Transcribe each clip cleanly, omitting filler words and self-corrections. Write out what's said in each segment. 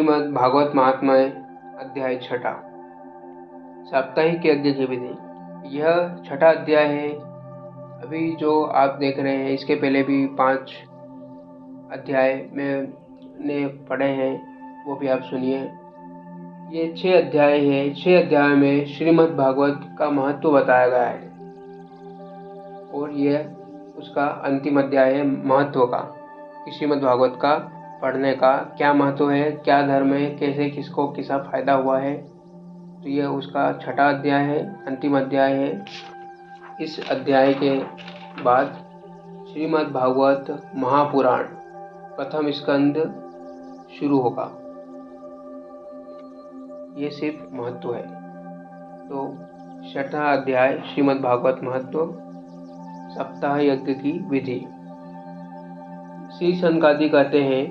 श्रीमद् भागवत महात्म्य अध्याय छठा, साप्ताहिक यज्ञ की विधि। यह छठा अध्याय है। अभी जो आप देख रहे हैं इसके पहले भी 5 अध्याय मैंने पढ़े हैं, वो भी आप सुनिए। ये 6 अध्याय है। 6 अध्याय में श्रीमद् भागवत का महत्व बताया गया है और यह उसका अंतिम अध्याय है महत्व का, कि श्रीमद् भागवत का पढ़ने का क्या महत्व है, क्या धर्म है, कैसे किसको किसा फायदा हुआ है। तो यह उसका छठा अध्याय है, अंतिम अध्याय है। इस अध्याय के बाद श्रीमद् भागवत महापुराण प्रथम स्कंद शुरू होगा। ये सिर्फ महत्व है। तो छठा अध्याय श्रीमद् भागवत महत्व, सप्ताह यज्ञ की विधि। श्री सनकादि कहते हैं,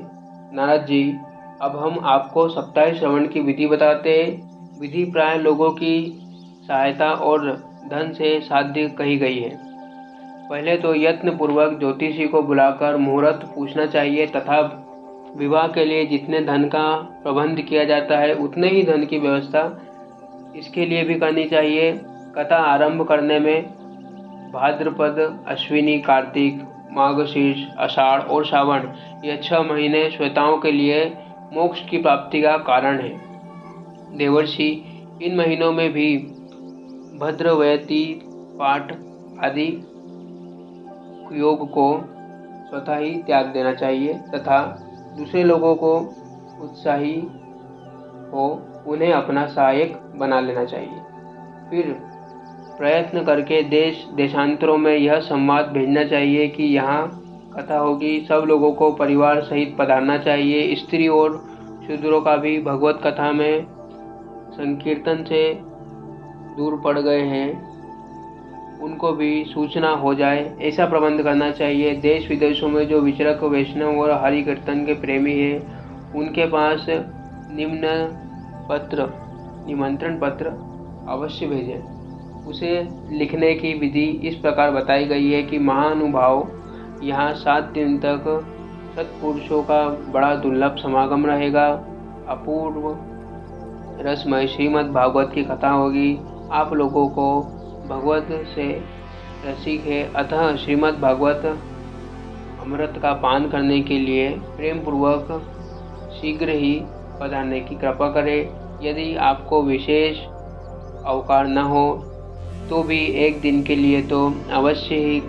नारद जी, अब हम आपको सप्ताह श्रवण की विधि बताते हैं। विधि प्राय लोगों की सहायता और धन से साध्य कही गई है। पहले तो यत्न पूर्वक ज्योतिषी को बुलाकर मुहूर्त पूछना चाहिए तथा विवाह के लिए जितने धन का प्रबंध किया जाता है उतने ही धन की व्यवस्था इसके लिए भी करनी चाहिए। कथा आरंभ करने में भाद्रपद, अश्विनी, कार्तिक, मार्गशीर्ष, आषाढ़ और श्रावण, ये 6 महीने श्वेताओं के लिए मोक्ष की प्राप्ति का कारण है। देवर्षि इन महीनों में भी भद्रवयती पाठ आदि योग को स्वतः ही त्याग देना चाहिए तथा दूसरे लोगों को उत्साही हो उन्हें अपना सहायक बना लेना चाहिए। फिर प्रयत्न करके देश देशांतरों में यह संवाद भेजना चाहिए कि यहाँ कथा होगी, सब लोगों को परिवार सहित पधारना चाहिए। स्त्री और शूद्रों का भी भगवत कथा में संकीर्तन से दूर पड़ गए हैं, उनको भी सूचना हो जाए, ऐसा प्रबंध करना चाहिए। देश विदेशों में जो विचरक वैष्णव और हरि कीर्तन के प्रेमी हैं उनके पास निमंत्रण पत्र अवश्य भेजें। उसे लिखने की विधि इस प्रकार बताई गई है कि महानुभाव, यहाँ 7 दिन तक सत्पुरुषों का बड़ा दुर्लभ समागम रहेगा। अपूर्व रसमय श्रीमद् भागवत की कथा होगी। आप लोगों को भगवत से रसिक है, अतः श्रीमद् भागवत अमृत का पान करने के लिए प्रेम पूर्वक शीघ्र ही पधारने की कृपा करें। यदि आपको विशेष अवकार न हो तो भी 1 दिन के लिए तो अवश्य ही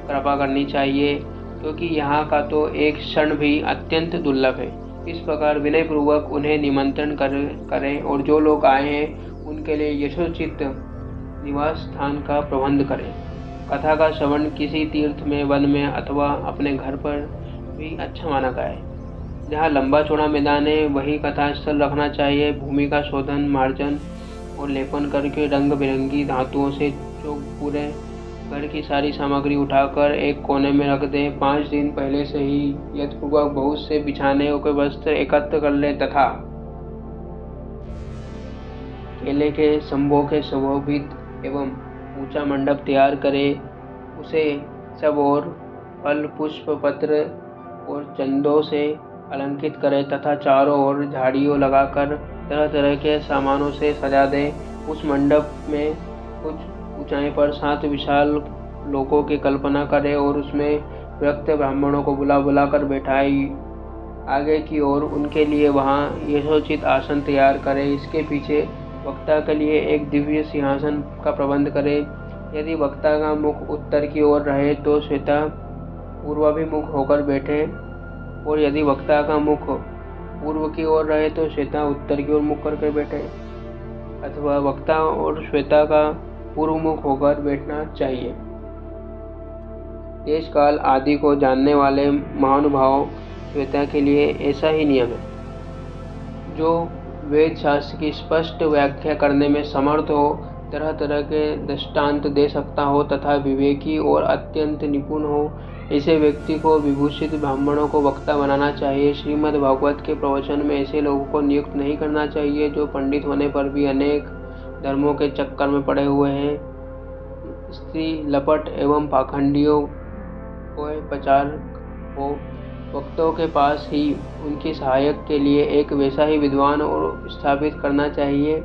कृपा करनी चाहिए, क्योंकि यहाँ का तो एक क्षण भी अत्यंत दुर्लभ है। इस प्रकार विनय पूर्वक उन्हें निमंत्रण करें और जो लोग आए हैं उनके लिए यथोचित निवास स्थान का प्रबंध करें। कथा का श्रवण किसी तीर्थ में, वन में अथवा अपने घर पर भी अच्छा माना गया है। जहाँ लंबा चौड़ा मैदान है वही कथा स्थल रखना चाहिए। भूमि का शोधन, मार्जन और लेपन करके रंग बिरंगी धातुओं से जो पूरे घर की सारी सामग्री उठाकर एक कोने में रख दें। 5 दिन पहले से ही यथपूर्वक बहुत से बिछाने के वस्त्र एकत्र कर लें तथा केले के स्तंभों के शोभित एवं ऊंचा मंडप तैयार करें। उसे सब और फल, पुष्प, पत्र और चंदों से अलंकृत करें तथा चारों ओर झाड़ियों लगाकर तरह तरह के सामानों से सजा दें। उस मंडप में कुछ ऊंचाई पर 7 विशाल लोगों की कल्पना करें और उसमें विरक्त ब्राह्मणों को बुला कर बैठाएं। आगे की ओर उनके लिए वहां यथोचित आसन तैयार करें। इसके पीछे वक्ता के लिए एक दिव्य सिंहासन का प्रबंध करें। यदि वक्ता का मुख उत्तर की ओर रहे तो श्वेता पूर्वाभिमुख होकर बैठे, और यदि वक्ता का मुख पूर्व की ओर रहे तो श्वेता उत्तर की ओर मुख करके बैठे, अथवा वक्ता और श्वेता का पूर्व मुख होकर बैठना चाहिए। देश काल आदि को जानने वाले महानुभाव श्वेता के लिए ऐसा ही नियम है। जो वेद शास्त्र की स्पष्ट व्याख्या करने में समर्थ हो, तरह तरह के दृष्टांत दे सकता हो तथा विवेकी और अत्यंत निपुण हो, ऐसे व्यक्ति को विभूषित ब्राह्मणों को वक्ता बनाना चाहिए। श्रीमद् भागवत के प्रवचन में ऐसे लोगों को नियुक्त नहीं करना चाहिए जो पंडित होने पर भी अनेक धर्मों के चक्कर में पड़े हुए हैं। स्त्री लपट एवं पाखंडियों को प्रचार हो वक्ताओं के पास ही उनकी सहायक के लिए एक वैसा ही विद्वान और स्थापित करना चाहिए,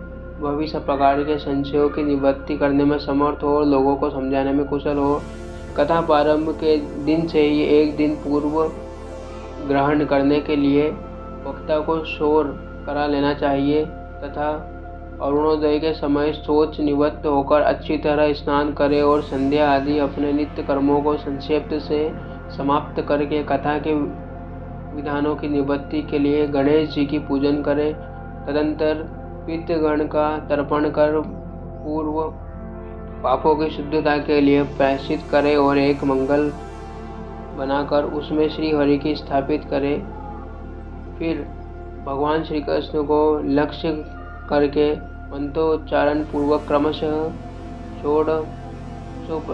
वह भी सब प्रकार के संशयों की निवृत्ति करने में समर्थ हो और लोगों को समझाने में कुशल हो। कथा प्रारंभ के दिन से ही एक दिन पूर्व ग्रहण करने के लिए वक्ता को शोर करा लेना चाहिए तथा अरुणोदय के समय सोच निवृत्त होकर अच्छी तरह स्नान करे और संध्या आदि अपने नित्य कर्मों को संक्षेप से समाप्त करके कथा के विधानों की निवृत्ति के लिए गणेश जी की पूजन करे। तदंतर पितृगण का तर्पण कर पूर्व पापों की शुद्धता के लिए प्रायश्चित करे और एक मंगल बनाकर उसमें श्री हरि की स्थापित करे। फिर भगवान श्री कृष्ण को लक्ष्य करके मंत्रोच्चारण पूर्वक क्रमशः षोडशोपचारायण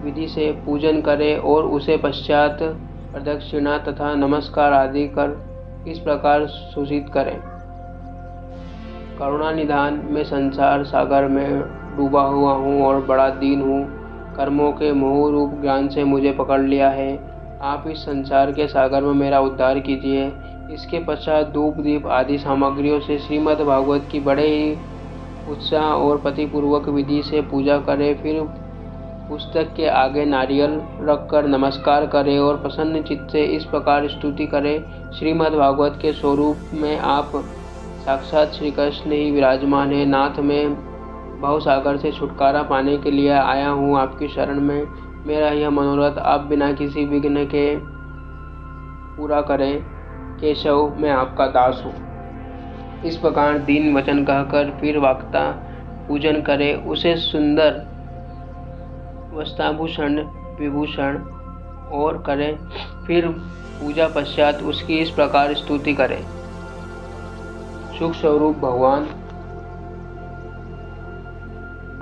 विधि से पूजन करे और उसे पश्चात प्रदक्षिणा तथा नमस्कार आदि कर इस प्रकार सूचित करें। करुणानिधान, मैं संसार सागर में डूबा हुआ हूँ और बड़ा दीन हूँ। कर्मों के मोह रूप ज्ञान से मुझे पकड़ लिया है। आप इस संसार के सागर में मेरा उद्धार कीजिए। इसके पश्चात धूप दीप आदि सामग्रियों से श्रीमद् भागवत की बड़े ही उत्साह और पतिपूर्वक विधि से पूजा करें। फिर पुस्तक के आगे नारियल रखकर नमस्कार करें और प्रसन्न चित्त से इस प्रकार स्तुति करें। श्रीमद् भागवत के स्वरूप में आप साक्षात श्री कृष्ण ही विराजमान है। नाथ, मैं भवसागर से छुटकारा पाने के लिए आया हूँ आपकी शरण में। मेरा यह मनोरथ आप बिना किसी विघ्न के पूरा करें। केशव, मैं आपका दास हूँ। इस प्रकार दीन वचन कहकर फिर वक्ता पूजन करे, उसे सुंदर वस्त्राभूषण विभूषण और करे। फिर पूजा पश्चात उसकी इस प्रकार स्तुति करे। सुख स्वरूप भगवान,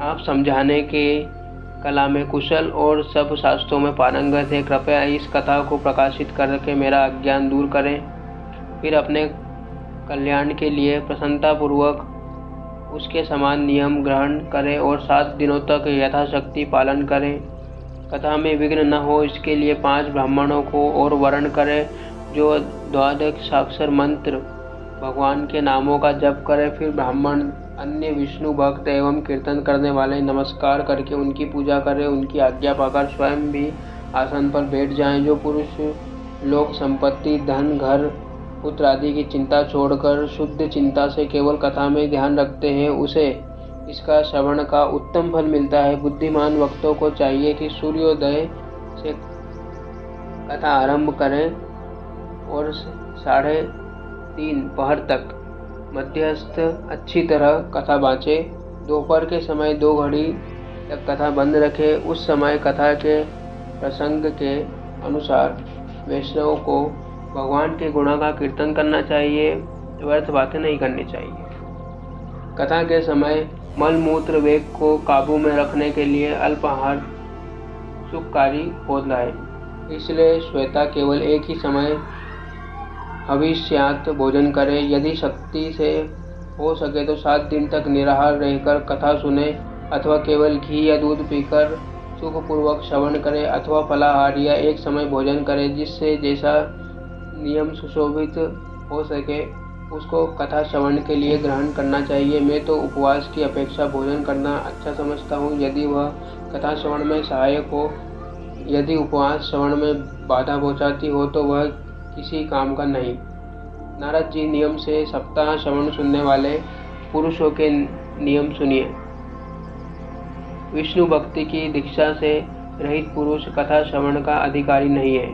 आप समझाने के कला में कुशल और सब शास्त्रों में पारंगत है। कृपया इस कथा को प्रकाशित करके मेरा अज्ञान दूर करें। फिर अपने कल्याण के लिए प्रसन्नतापूर्वक उसके समान नियम ग्रहण करें और 7 दिनों तक यथाशक्ति पालन करें। कथा में विघ्न न हो इसके लिए 5 ब्राह्मणों को और वर्ण करें जो 12 मंत्र भगवान के नामों का जप करें। फिर ब्राह्मण अन्य विष्णु भक्त एवं कीर्तन करने वाले नमस्कार करके उनकी पूजा करें। उनकी आज्ञा पाकर स्वयं भी आसन पर बैठ जाएं। जो पुरुष लोक संपत्ति, धन, घर, पुत्र आदि की चिंता छोड़कर शुद्ध चिंता से केवल कथा में ध्यान रखते हैं, उसे इसका श्रवण का उत्तम फल मिलता है। बुद्धिमान वक्तों को चाहिए कि सूर्योदय से कथा आरंभ करें और 3:30 पहर तक मध्यस्थ अच्छी तरह कथा बाँचे। दोपहर के समय 2 घड़ी तक कथा बंद रखे। उस समय कथा के प्रसंग के अनुसार वैष्णव को भगवान के गुणों का कीर्तन करना चाहिए, व्यर्थ बातें नहीं करनी चाहिए। कथा के समय मल मूत्र वेग को काबू में रखने के लिए अल्पाहार सुखकारी होता है, इसलिए श्वेता केवल एक ही समय हविष्यात भोजन करे। यदि शक्ति से हो सके तो 7 दिन तक निराहार रहकर कथा सुने अथवा केवल घी या दूध पीकर सुखपूर्वक श्रवण करे अथवा फलाहार या एक समय भोजन करे। जिससे जैसा नियम सुशोभित हो सके उसको कथा श्रवण के लिए ग्रहण करना चाहिए। मैं तो उपवास की अपेक्षा भोजन करना अच्छा समझता हूँ, यदि वह कथा श्रवण में सहायक हो। यदि उपवास श्रवण में बाधा पहुँचाती हो तो वह किसी काम का नहीं। नारद जी नियम से सप्ताह श्रवण सुनने वाले पुरुषों के नियम सुनिए। विष्णु भक्ति की दीक्षा से रहित पुरुष कथा श्रवण का अधिकारी नहीं है।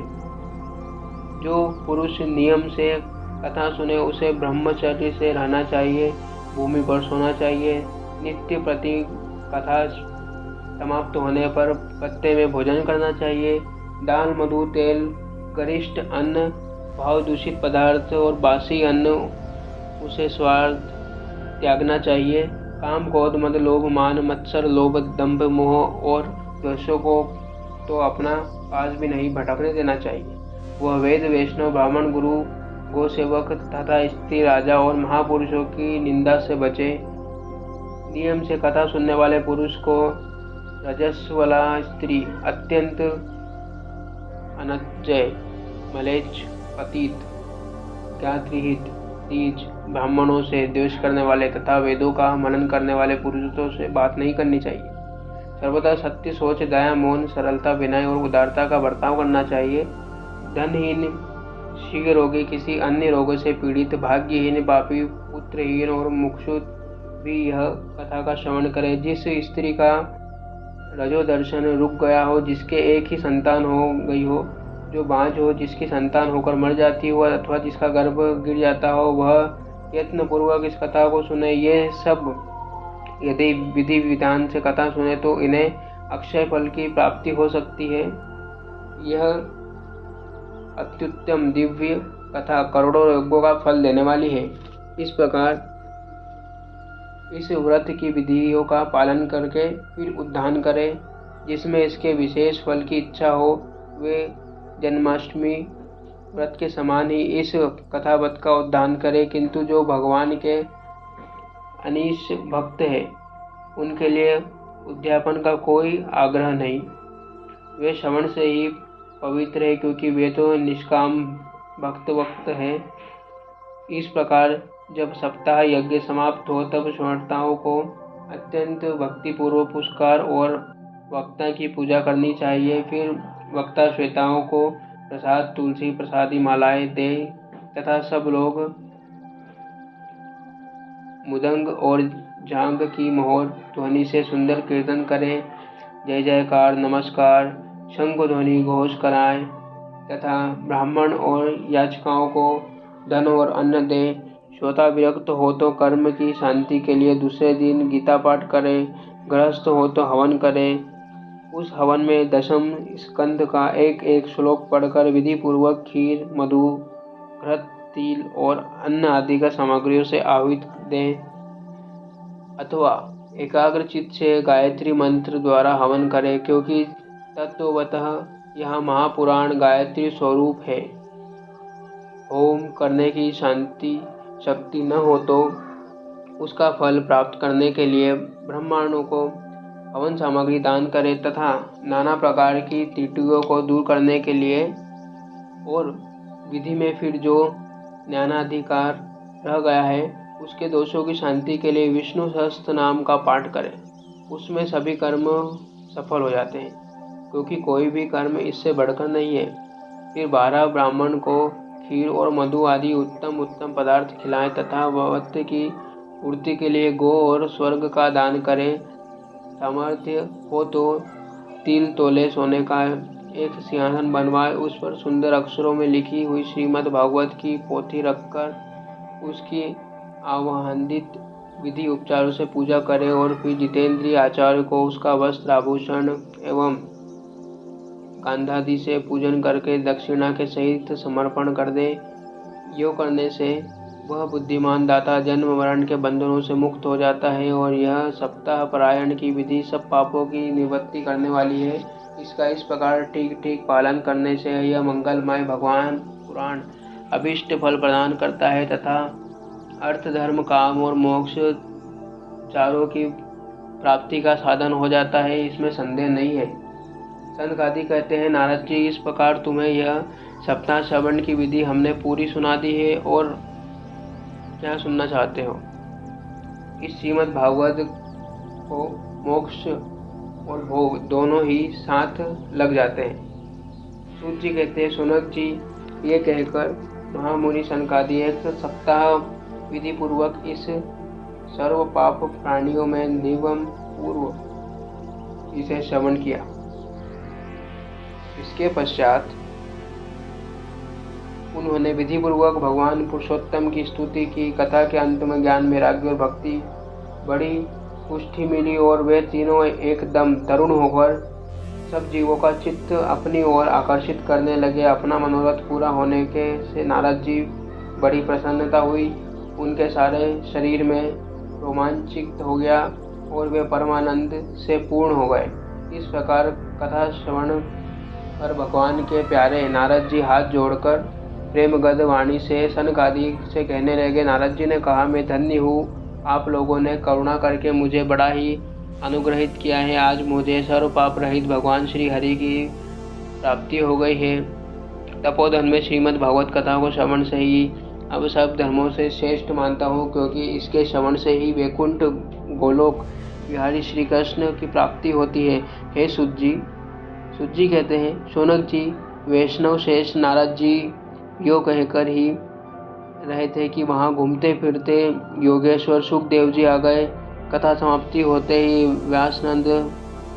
जो पुरुष नियम से कथा सुने उसे ब्रह्मचर्य से रहना चाहिए, भूमि पर सोना चाहिए। नित्य प्रति कथा समाप्त होने पर पत्ते में भोजन करना चाहिए। दाल, मधु, तेल, गरिष्ठ अन्न, भाव दूषित पदार्थ और बासी अन्न उसे स्वार्थ त्यागना चाहिए। काम, क्रोध, मद, लोभ, मान, मत्सर, लोभ, दंभ, मोह और द्वेषों को तो अपना पास भी नहीं भटकने देना चाहिए। वह वेद, वैष्णव, ब्राह्मण, गुरु, गौ सेवक तथा स्त्री, राजा और महापुरुषों की निंदा से बचे। नियम से कथा सुनने वाले पुरुष को रजस्वला स्त्री अत्यंत अनजय मलेच्छ, पतित, ज्ञातिरहित, नीच, ब्राह्मणों से द्वेष करने वाले तथा वेदों का मनन करने वाले पुरुषों से बात नहीं करनी चाहिए। सर्वदा सत्य, सोच, दया, मौन, सरलता, विनय और उदारता का बर्ताव करना चाहिए। धनहीन, शीघ्र रोगी, किसी अन्य रोग से पीड़ित, भाग्यहीन, पापी, पुत्रहीन और मुमुक्षु भी यह कथा का श्रवण करे। जिस स्त्री का रजोदर्शन रुक गया हो, जिसके एक ही संतान हो गई हो, जो बांझ हो, जिसकी संतान होकर मर जाती हो अथवा जिसका गर्भ गिर जाता हो, वह यत्न पूर्वक इस कथा को सुने। ये सब यदि विधि विधान से कथा सुने तो इन्हें अक्षय फल की प्राप्ति हो सकती है। यह अत्युत्तम दिव्य कथा करोड़ों यज्ञों का फल देने वाली है। इस प्रकार इस व्रत की विधियों का पालन करके फिर उद्यान करें। जिसमें इसके विशेष फल की इच्छा हो, वे जन्माष्टमी व्रत के समान ही इस कथावत का उद्यान करें। किंतु जो भगवान के अनीश भक्त है, उनके लिए उद्यापन का कोई आग्रह नहीं। वे श्रवण से ही पवित्र है, क्योंकि वे तो निष्काम भक्त है। इस प्रकार जब सप्ताह यज्ञ समाप्त हो, तब श्रोताओं को अत्यंत भक्तिपूर्वक पुरस्कार और वक्ता की पूजा करनी चाहिए। फिर वक्ता श्रोताओं को प्रसाद, तुलसी प्रसादी मालाएं दे तथा सब लोग मुदंग और झांग की मोहर ध्वनि से सुंदर कीर्तन करें, जय जयकार, नमस्कार, शंख ध्वनि घोष कराएं तथा ब्राह्मण और याचकों को धन और अन्न दें। श्रोता विरक्त हो तो कर्म की शांति के लिए दूसरे दिन गीता पाठ करें। गृहस्थ हो तो हवन करें। उस हवन में दशम स्कंद का एक एक श्लोक पढ़कर विधि पूर्वक खीर, मधु, घृत, तिल और अन्न आदि का सामग्रियों से आहुति दें, अथवा एकाग्र चित्त से गायत्री मंत्र द्वारा हवन करें, क्योंकि तत्वतः यह महापुराण गायत्री स्वरूप है। होम करने की शांति शक्ति न हो तो उसका फल प्राप्त करने के लिए ब्राह्मणों को हवन सामग्री दान करें तथा नाना प्रकार की त्रुटियों को दूर करने के लिए और विधि में फिर जो ज्ञानाधिकार रह गया है, उसके दोषों की शांति के लिए विष्णु सहस्त्र नाम का पाठ करें। उसमें सभी कर्म सफल हो जाते हैं, क्योंकि कोई भी कर्म इससे बढ़कर नहीं है। फिर 12 ब्राह्मण को खीर और मधु आदि उत्तम उत्तम पदार्थ खिलाएं तथा व्रत की पूर्ति के लिए गो और स्वर्ग का दान करें। सामर्थ्य हो तो 3 तोले सोने का एक सिंहासन बनवाए, उस पर सुंदर अक्षरों में लिखी हुई श्रीमद् भागवत की पोथी रखकर उसकी आवाहनित विधि उपचारों से पूजा करें और फिर जितेंद्रीय आचार्य को उसका वस्त्र, आभूषण एवं कांधादि से पूजन करके दक्षिणा के सहित समर्पण कर दे। यो करने से वह बुद्धिमान दाता जन्म मरण के बंधनों से मुक्त हो जाता है और यह सप्ताह परायण की विधि सब पापों की निवृत्ति करने वाली है। इसका इस प्रकार ठीक ठीक पालन करने से यह मंगलमय भगवान पुराण अभीष्ट फल प्रदान करता है तथा अर्थ, धर्म, काम और मोक्ष चारों की प्राप्ति का साधन हो जाता है, इसमें संदेह नहीं है। सनकादि कहते हैं, नारद जी, इस प्रकार तुम्हें यह सप्ताह श्रवण की विधि हमने पूरी सुना दी है, और क्या सुनना चाहते हो? इस श्रीमद् भागवत को मोक्ष और भोग दोनों ही साथ लग जाते हैं। सूत जी कहते हैं, सुनक जी, ये कहकर महामुनि सनकादि एक सप्ताह विधि पूर्वक इस सर्व पाप प्राणियों में निगम पूर्व इसे श्रवण किया। इसके पश्चात उन्होंने विधि पूर्वक भगवान पुरुषोत्तम की स्तुति की। कथा के अंत में ज्ञान, वैराग्य और भक्ति बड़ी पुष्टि मिली और वे तीनों एकदम तरुण होकर सब जीवों का चित्त अपनी ओर आकर्षित करने लगे। अपना मनोरथ पूरा होने के से नारद जी बड़ी प्रसन्नता हुई। उनके सारे शरीर में रोमांचित हो गया और वे परमानंद से पूर्ण हो गए। इस प्रकार कथा श्रवण पर भगवान के प्यारे नारद जी हाथ जोड़कर प्रेमगद वाणी से सनकादि से कहने लगे। नारद जी ने कहा, मैं धन्य हूँ, आप लोगों ने करुणा करके मुझे बड़ा ही अनुग्रहित किया है। आज मुझे सर्व पाप रहित भगवान श्री हरि की प्राप्ति हो गई है। तपोधन में श्रीमद् भागवत कथा को श्रवण से ही अब सब धर्मों से श्रेष्ठ मानता हूँ, क्योंकि इसके श्रवण से ही वैकुंठ गोलोक बिहारी श्री कृष्ण की प्राप्ति होती है। हे सुत जी कहते हैं, शौनक जी, वैष्णव शेष नारद जी यो कहकर ही रहे थे कि वहाँ घूमते फिरते योगेश्वर सुखदेव जी आ गए। कथा समाप्ति होते ही व्यासनंद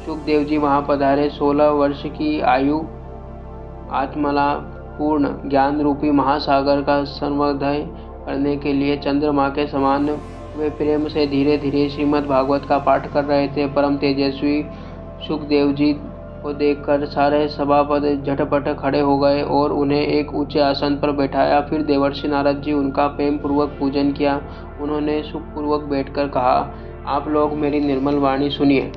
सुखदेव जी वहाँ पधारे। 16 वर्ष की आयु आत्मला पूर्ण ज्ञान रूपी महासागर का संवर्धन करने के लिए चंद्रमा के समान वे प्रेम से धीरे धीरे श्रीमद् भागवत का पाठ कर रहे थे। परम तेजस्वी सुखदेव जी को देखकर सारे सभापद झटपट खड़े हो गए और उन्हें एक ऊंचे आसन पर बैठाया। फिर देवर्षि नारद जी उनका प्रेम पूर्वक पूजन किया। उन्होंने सुखपूर्वक बैठकर कहा, आप लोग मेरी निर्मल वाणी सुनिए।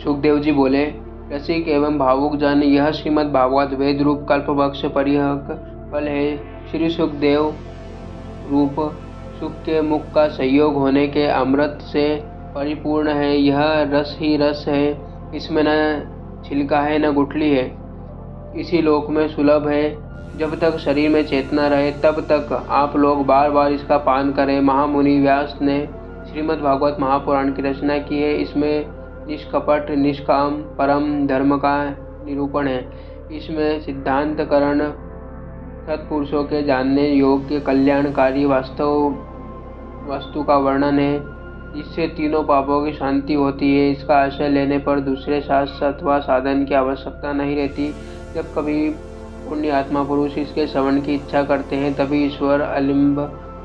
सुखदेव जी बोले, रसिक एवं भावुक जन, यह श्रीमद् भागवत वेद रूप कल्पवृक्ष परिहक फल है। श्री सुखदेव रूप सुख के मुख का संयोग होने के अमृत से परिपूर्ण है। यह रस ही रस है, इसमें न छिलका है न गुठली है। इसी लोक में सुलभ है। जब तक शरीर में चेतना रहे तब तक आप लोग बार बार इसका पान करें। महामुनि व्यास ने श्रीमद् भागवत महापुराण की रचना की है। इसमें निष्कपट निष्काम परम धर्म का निरूपण है। इसमें सिद्धांतकरण सत्पुरुषों के जानने योग्य कल्याणकारी वस्तु का वर्णन है, जिससे तीनों पापों की शांति होती है। इसका आश्रय लेने पर दूसरे शास्त्र अथवा साधन की आवश्यकता नहीं रहती। जब कभी पुण्य आत्मा पुरुष इसके श्रवण की इच्छा करते हैं तभी ईश्वर अलिम्ब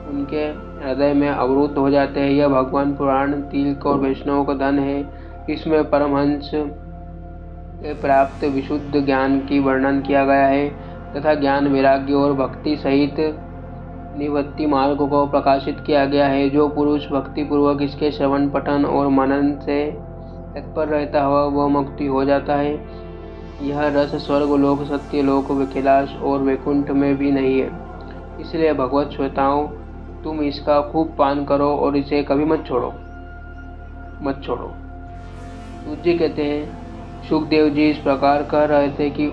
उनके हृदय में अवरुद्ध हो जाते हैं। यह भगवान पुराण तिलक और वैष्णव का धन है। इसमें परमहंस के प्राप्त विशुद्ध ज्ञान की वर्णन किया गया है तथा ज्ञान वैराग्य और भक्ति सहित निवृत्ति मार्ग को प्रकाशित किया गया है। जो पुरुष भक्ति पूर्वक इसके श्रवण पठन और मनन से तत्पर रहता हुआ वह मुक्ति हो जाता है। यह रस स्वर्गलोक सत्यलोक कैलाश और वैकुंठ में भी नहीं है। इसलिए भगवत श्रोताओं, तुम इसका खूब पान करो और इसे कभी मत छोड़ो। जी कहते हैं, सुखदेव जी इस प्रकार कह रहे थे कि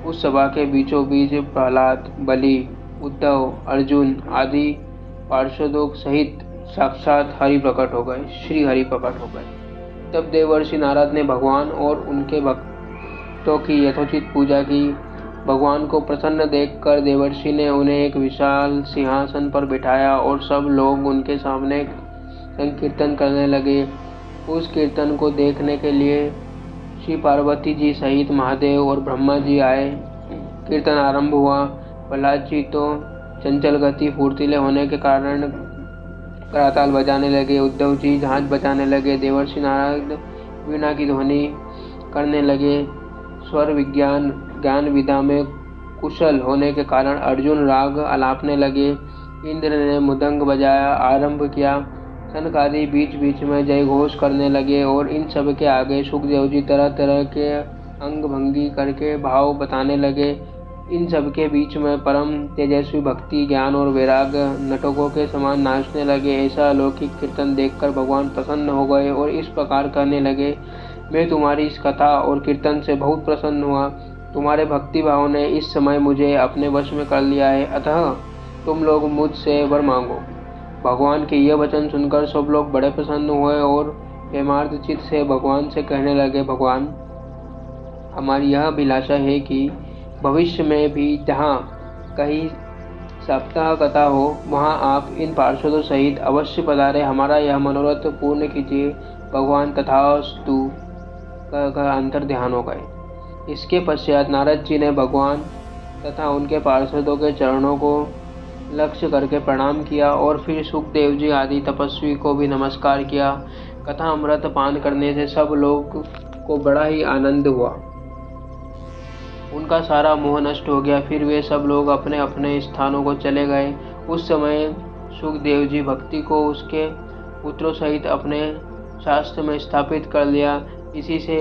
उस सभा के बीचों बीच प्रहलाद, बलि, उद्धव, अर्जुन आदि पार्षदों सहित साक्षात हरि प्रकट हो गए, श्री हरि प्रकट हो गए। तब देवर्षि नारद ने भगवान और उनके भक्तों की यथोचित पूजा की। भगवान को प्रसन्न देखकर देवर्षि ने उन्हें एक विशाल सिंहासन पर बिठाया और सब लोग उनके सामने संकीर्तन करने लगे। उस कीर्तन को देखने के लिए श्री पार्वती जी सहित महादेव और ब्रह्मा जी आए। कीर्तन आरंभ हुआ। प्रहलाद जी तो चंचल गति फुर्तीले होने के कारण कराताल बजाने लगे। उद्धव जी झांझ बजाने लगे। देवर्षि नारद वीणा की ध्वनि करने लगे। स्वर विज्ञान ज्ञान विधा में कुशल होने के कारण अर्जुन राग आलापने लगे। इंद्र ने मृदंग बजाया आरंभ किया। सनकादि बीच बीच में जय घोष करने लगे और इन सब के आगे सुखदेव जी तरह तरह के अंग भंगी करके भाव बताने लगे। इन सब के बीच में परम तेजस्वी भक्ति ज्ञान और वैराग नटकों के समान नाचने लगे। ऐसा अलौकिक कीर्तन देखकर भगवान प्रसन्न हो गए और इस प्रकार कहने लगे, मैं तुम्हारी इस कथा और कीर्तन से बहुत प्रसन्न हुआ। तुम्हारे भक्ति भाव ने इस समय मुझे अपने वश में कर लिया है, अतः तुम लोग मुझसे वर मांगो। भगवान के यह वचन सुनकर सब लोग बड़े प्रसन्न हुए और प्रेमार्थ चित्त से भगवान से कहने लगे, भगवान, हमारी यह अभिलाषा है कि भविष्य में भी जहाँ कहीं सप्ताह कथा हो वहाँ आप इन पार्षदों सहित अवश्य पधारे, हमारा यह मनोरथ पूर्ण कीजिए। भगवान तथास्तु कहकर अंतर ध्यान हो गए। इसके पश्चात नारद जी ने भगवान तथा उनके पार्षदों के चरणों को लक्ष्य करके प्रणाम किया और फिर सुखदेव जी आदि तपस्वी को भी नमस्कार किया। कथा अमृत पान करने से सब लोग को बड़ा ही आनंद हुआ। उनका सारा मोह नष्ट हो गया। फिर वे सब लोग अपने अपने स्थानों को चले गए। उस समय सुखदेव जी भक्ति को उसके पुत्रों सहित अपने शास्त्र में स्थापित कर लिया। इसी से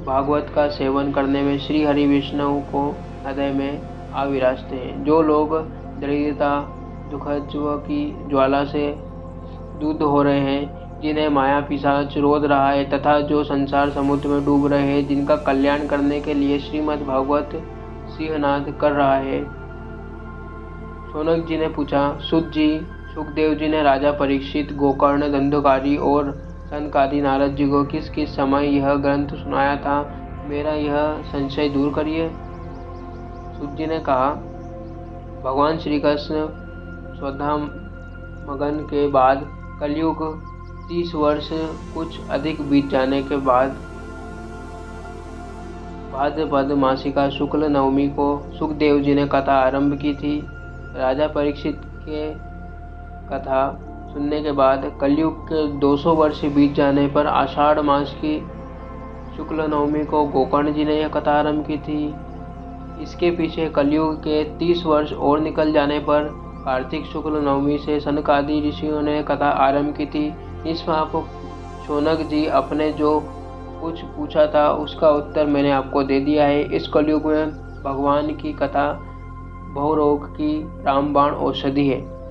भागवत का सेवन करने में श्री हरि विष्णु को हृदय में आविराजते हैं। जो लोग दरिद्रता दुखज्व की ज्वाला से दूध हो रहे हैं, जिन्हें माया पिशाच रोध रहा है तथा जो संसार समुद्र में डूब रहे हैं, जिनका कल्याण करने के लिए श्रीमद् भागवत सिंहनाद कर रहा है। शौनक जी ने पूछा, सुत जी, सुखदेव जी ने राजा परीक्षित, गोकर्ण, धंधुकारी और सनकादि नारद जी को किस किस समय यह ग्रंथ सुनाया था, मेरा यह संशय दूर करिए। सुत जी ने कहा, भगवान श्री कृष्ण स्वधा मगन के बाद कलयुग 30 वर्ष कुछ अधिक बीत जाने के बाद भाद्रपद मासिका शुक्ल नवमी को सुखदेव जी ने कथा आरंभ की थी। राजा परीक्षित के कथा सुनने के बाद कलयुग के 200 वर्ष बीत जाने पर आषाढ़ मास की शुक्ल नवमी को गोकर्ण जी ने यह कथा आरंभ की थी। इसके पीछे कलयुग के 30 वर्ष और निकल जाने पर कार्तिक शुक्ल नवमी से सनकादि ऋषियों ने कथा आरंभ की थी। निष्पाप शौनक जी, आपने जो कुछ पूछा था उसका उत्तर मैंने आपको दे दिया है। इस कलयुग में भगवान की कथा बहुरोग की रामबाण औषधि है।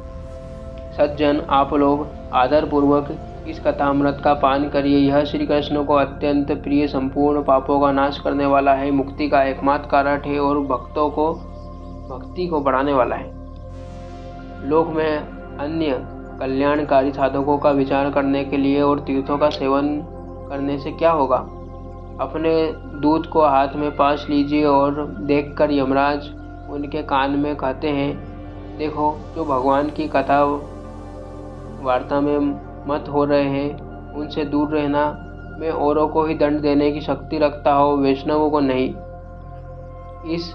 सज्जन, आप लोग आदर पूर्वक इस कथामृत का पान करिए। यह श्री कृष्ण को अत्यंत प्रिय, संपूर्ण पापों का नाश करने वाला है, मुक्ति का एकमात्र कारण है और भक्तों को भक्ति को बढ़ाने वाला है। लोक में अन्य कल्याणकारी साधकों का विचार करने के लिए और तीर्थों का सेवन करने से क्या होगा। अपने दूध को हाथ में पास लीजिए और देखकर यमराज उनके कान में कहते हैं, देखो, जो भगवान की कथा वार्ता में मत हो रहे हैं उनसे दूर रहना। मैं औरों को ही दंड देने की शक्ति रखता हूँ, वैष्णवों को नहीं। इस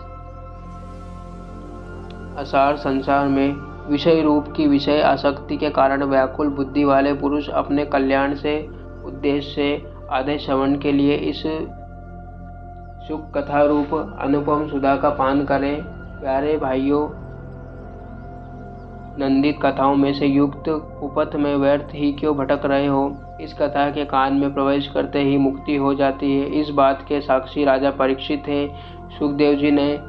असार संसार में विषय रूप की विषय आसक्ति के कारण व्याकुल बुद्धि वाले पुरुष अपने कल्याण से उद्देश्य से आधे श्रवण के लिए इस सुख कथा रूप अनुपम सुधा का पान करें। प्यारे भाइयों, नंदित कथाओं में से युक्त कुपथ में व्यर्थ ही क्यों भटक रहे हो। इस कथा के कान में प्रवेश करते ही मुक्ति हो जाती है। इस बात के साक्षी राजा परीक्षित हैं। सुखदेव जी ने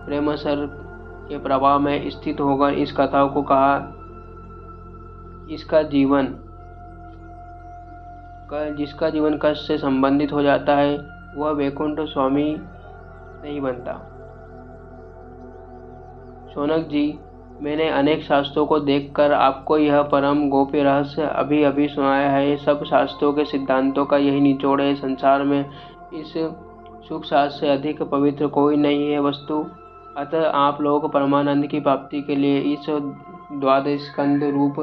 प्रेमसर के प्रभाव में स्थित होकर इस कथा को कहा। जिसका जीवन कष्ट से संबंधित हो जाता है वह वैकुंठ स्वामी नहीं बनता। शौनक जी, मैंने अनेक शास्त्रों को देखकर आपको यह परम गोप्य रहस्य अभी अभी सुनाया है। सब शास्त्रों के सिद्धांतों का यही निचोड़ है। संसार में इस सुख शास्त्र से अधिक पवित्र कोई नहीं है वस्तु। अतः आप लोग परमानंद की प्राप्ति के लिए इस द्वादश स्कंद रूप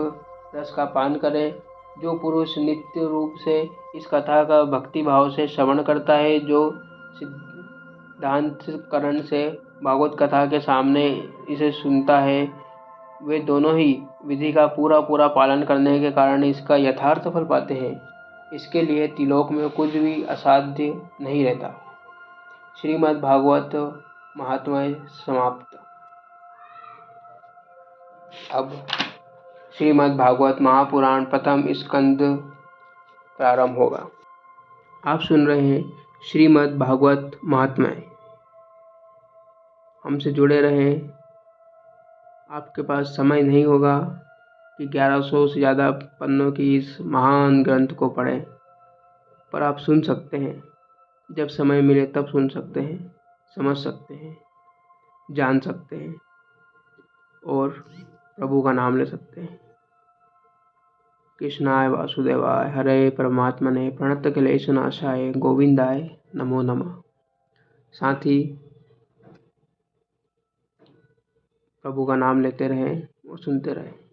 रस का पान करें। जो पुरुष नित्य रूप से इस कथा का भक्ति भाव से श्रवण करता है, जो सिद्धांतकरण से भागवत कथा के सामने इसे सुनता है, वे दोनों ही विधि का पूरा पालन करने के कारण इसका यथार्थ फल पाते हैं। इसके लिए त्रिलोक में कुछ भी असाध्य नहीं रहता। श्रीमद् भागवत महात्म्य समाप्त। अब श्रीमद् भागवत महापुराण प्रथम स्कंद प्रारंभ होगा। आप सुन रहे हैं श्रीमद् भागवत महात्म्य। हमसे जुड़े रहें। आपके पास समय नहीं होगा कि 1100 से ज़्यादा पन्नों की इस महान ग्रंथ को पढ़ें, पर आप सुन सकते हैं। जब समय मिले तब सुन सकते हैं, समझ सकते हैं, जान सकते हैं और प्रभु का नाम ले सकते हैं। कृष्णाय वासुदेवाय हरे परमात्मने प्रणतक्लेशनाशाय गोविंदाय नमो नमः। साथ ही प्रभु का नाम लेते रहें और सुनते रहें।